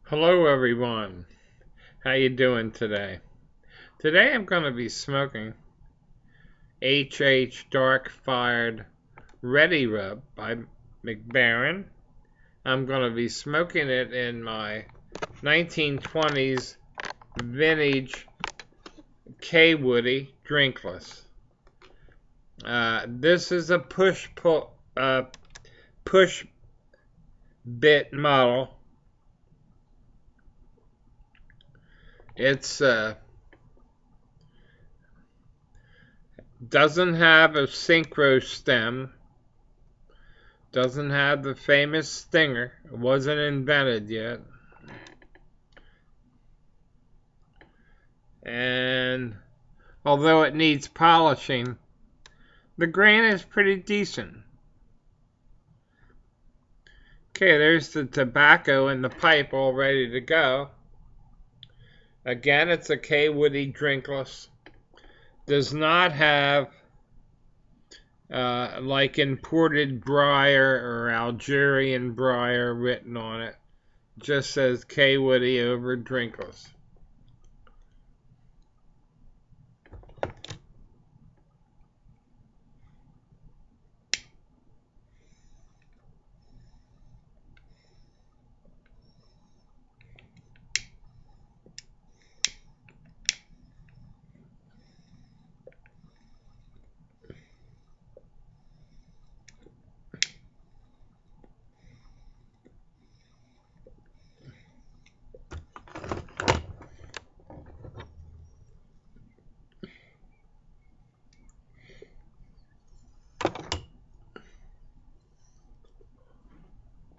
Hello everyone. How you doing today? Today I'm going to be smoking HH Dark Fired Ready Rub by McBaron. I'm going to be smoking it in my 1920s vintage Kaywoodie Drinkless. This is a push bit model. It's doesn't have a synchro stem, doesn't have the famous stinger. It wasn't invented yet. And although it needs polishing, the grain is pretty decent. Okay, there's the tobacco in the pipe all ready to go. Again, it's a Kaywoodie Drinkless. Does not have like imported briar or Algerian briar written on it. Just says Kaywoodie over Drinkless.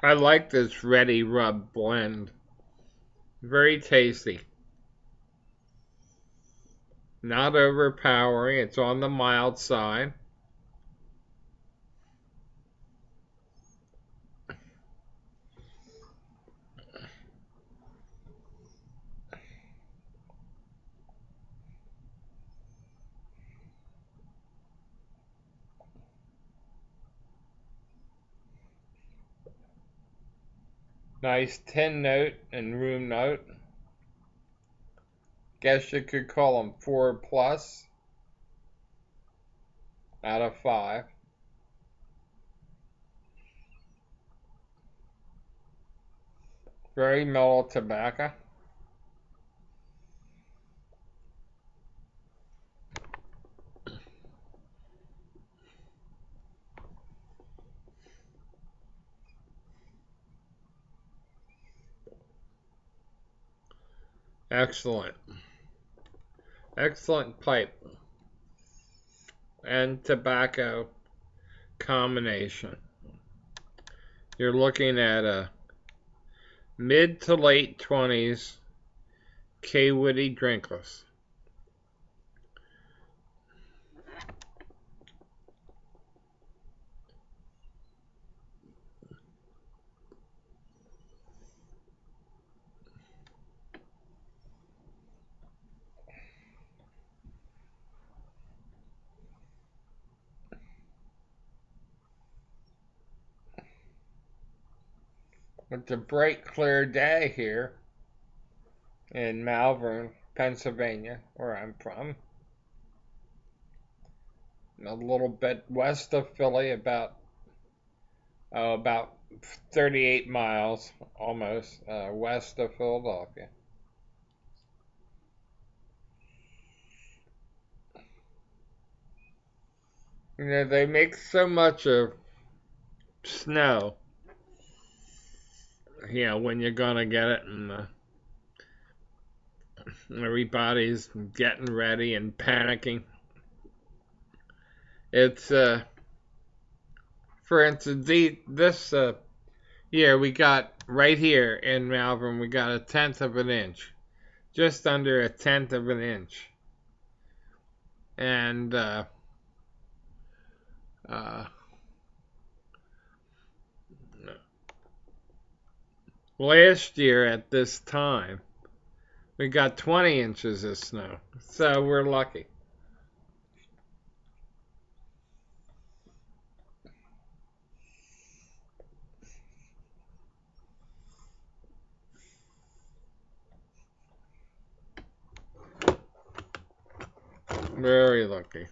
I like this Ready Rub blend. Very tasty. Not overpowering. It's on the mild side. Nice tin note and room note. Guess you could call them 4 plus out of 5. Very mellow tobacco. Excellent. Excellent pipe and tobacco combination. You're looking at a mid to late 20s Kaywoodie Drinkless. It's a bright, clear day here in Malvern, Pennsylvania, where I'm from. A little bit west of Philly, about 38 miles almost west of Philadelphia. You know, they make so much of snow, you know, when you're gonna get it, and everybody's getting ready and panicking. It's, for instance, this year we got right here in Malvern, we got a tenth of an inch, just under a tenth of an inch. And uh, last year at this time, we got 20 inches of snow, so we're lucky. Very lucky.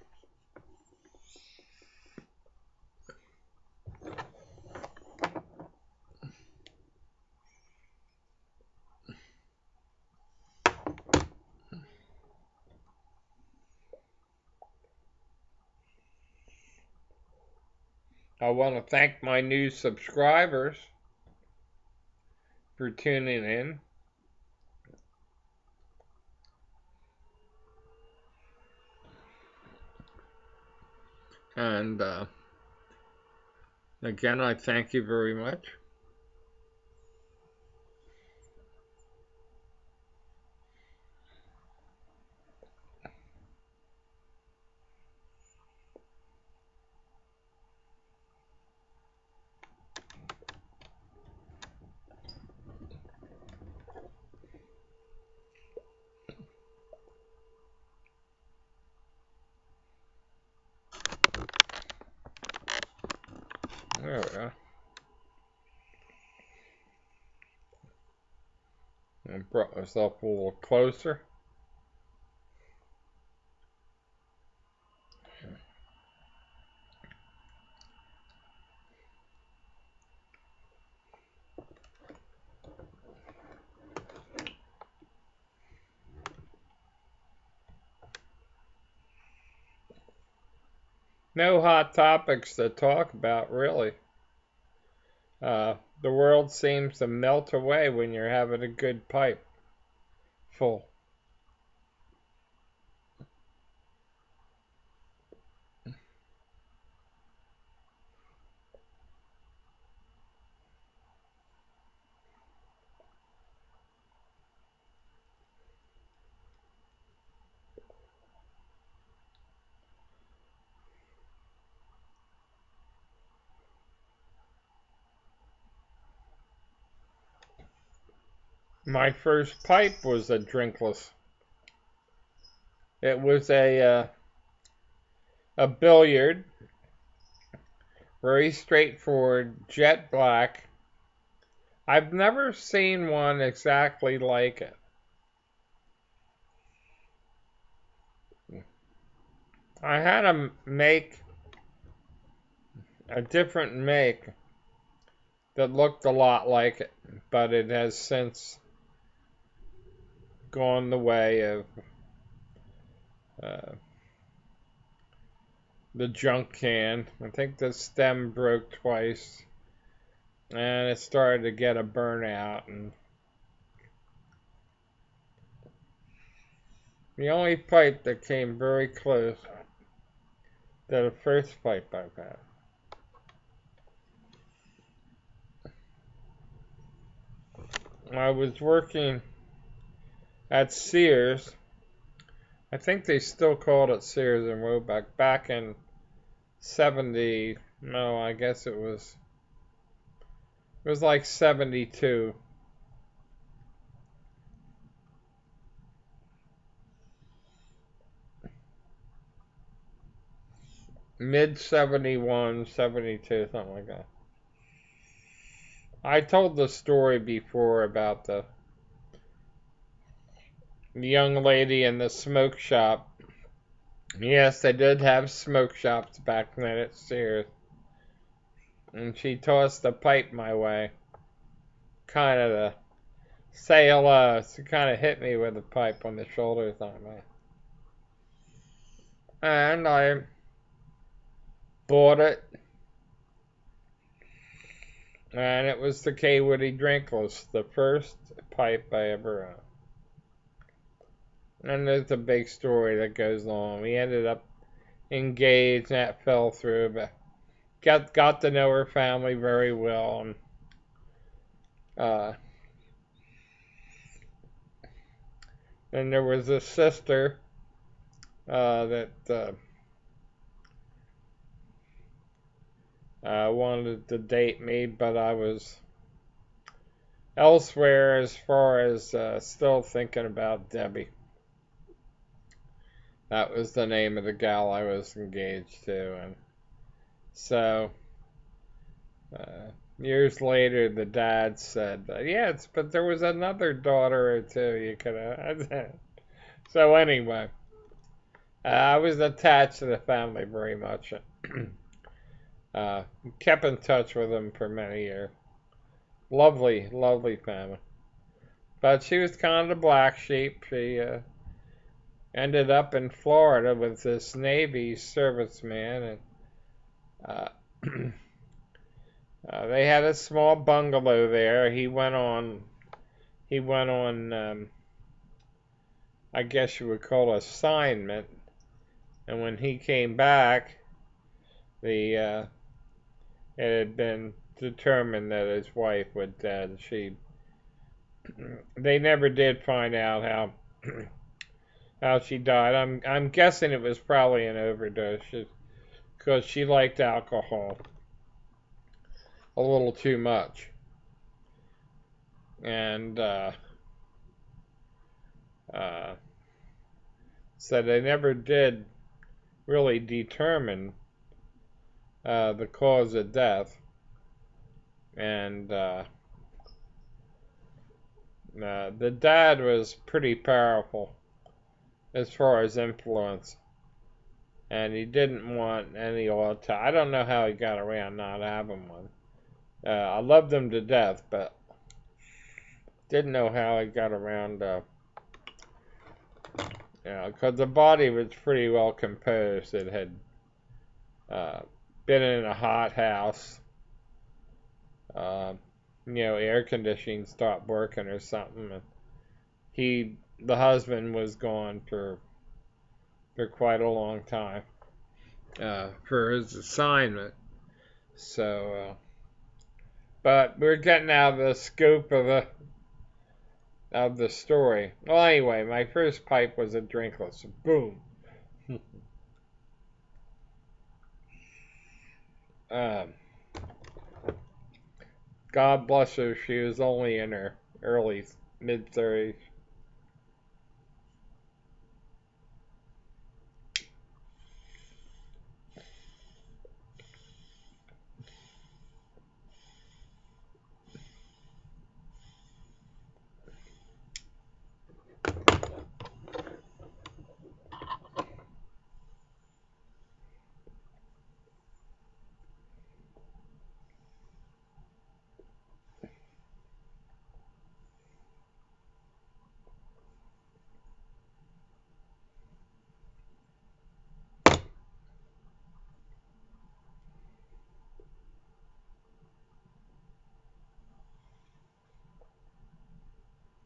I want to thank my new subscribers for tuning in. And again, I thank you very much. There we go. I brought myself a little closer. No hot topics to talk about, really. The world seems to melt away when you're having a good pipe full. My first pipe was a drinkless. It was a billiard, very straightforward, jet black. I've never seen one exactly like it. I had to make a different make that looked a lot like it, but it has since gone the way of the junk can. I think the stem broke twice, and it started to get a burnout. And the only pipe that came very close to the first pipe I've had. I was working at Sears. I think they still called it Sears and Roebuck back in 70. No, I guess it was like 72. Mid 71, 72, something like that. I told the story before about the young lady in the smoke shop. Yes, they did have smoke shops back then at Sears. And she tossed a pipe my way. Kind of to say hello. She kind of hit me with a pipe on the shoulder or something. And I bought it. And it was the Kaywoodie Drinkless, the first pipe I ever owned. And there's a big story that goes on. We ended up engaged, and that fell through, but got to know her family very well. And then there was a sister that wanted to date me, but I was elsewhere as far as still thinking about Debbie. That was the name of the gal I was engaged to. And so years later, the dad said, yes, but there was another daughter or two you could have. So anyway, I was attached to the family very much. Kept in touch with them for many years. Lovely, lovely family. But she was kind of the black sheep. She ended up in Florida with this Navy serviceman, and uh, they had a small bungalow there. He went on, I guess you would call assignment. And when he came back, it had been determined that his wife was dead. They never did find out how she died. I'm guessing it was probably an overdose, because she liked alcohol a little too much, and uh, so they never did really determine the cause of death, and the dad was pretty powerful as far as influence, and he didn't want any autopsy. I don't know how he got around not having one. I loved him to death, but didn't know how he got around, because the body was pretty well composed. It had been in a hot house. Air conditioning stopped working or something. And the husband was gone for quite a long time for his assignment. So, but we're getting out of the scope of the story. Well, anyway, my first pipe was a drinkless. Boom. um, God bless her. She was only in her early mid-30s.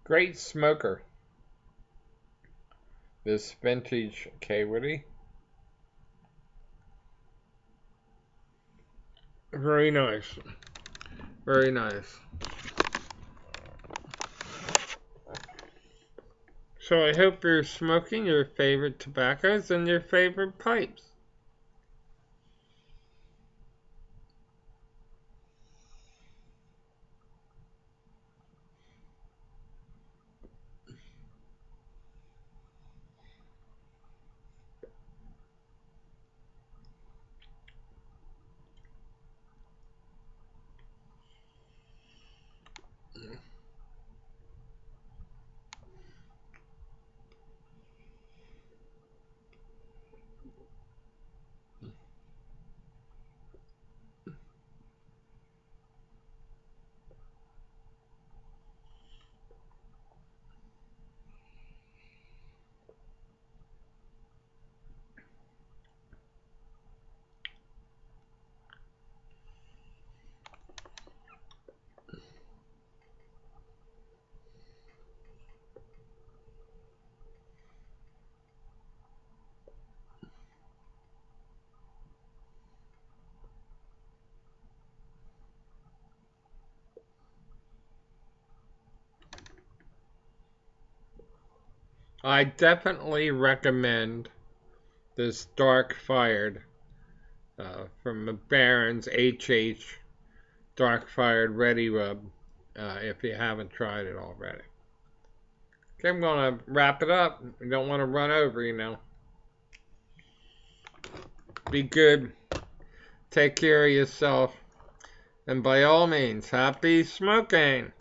Great smoker. This vintage Kaywoodie. Very nice. Very nice. So I hope you're smoking your favorite tobaccos and your favorite pipes. I definitely recommend this dark fired from Baron's HH dark fired ready rub if you haven't tried it already. Okay, I'm going to wrap it up. I don't want to run over. Be good. Take care of yourself. And by all means, happy smoking.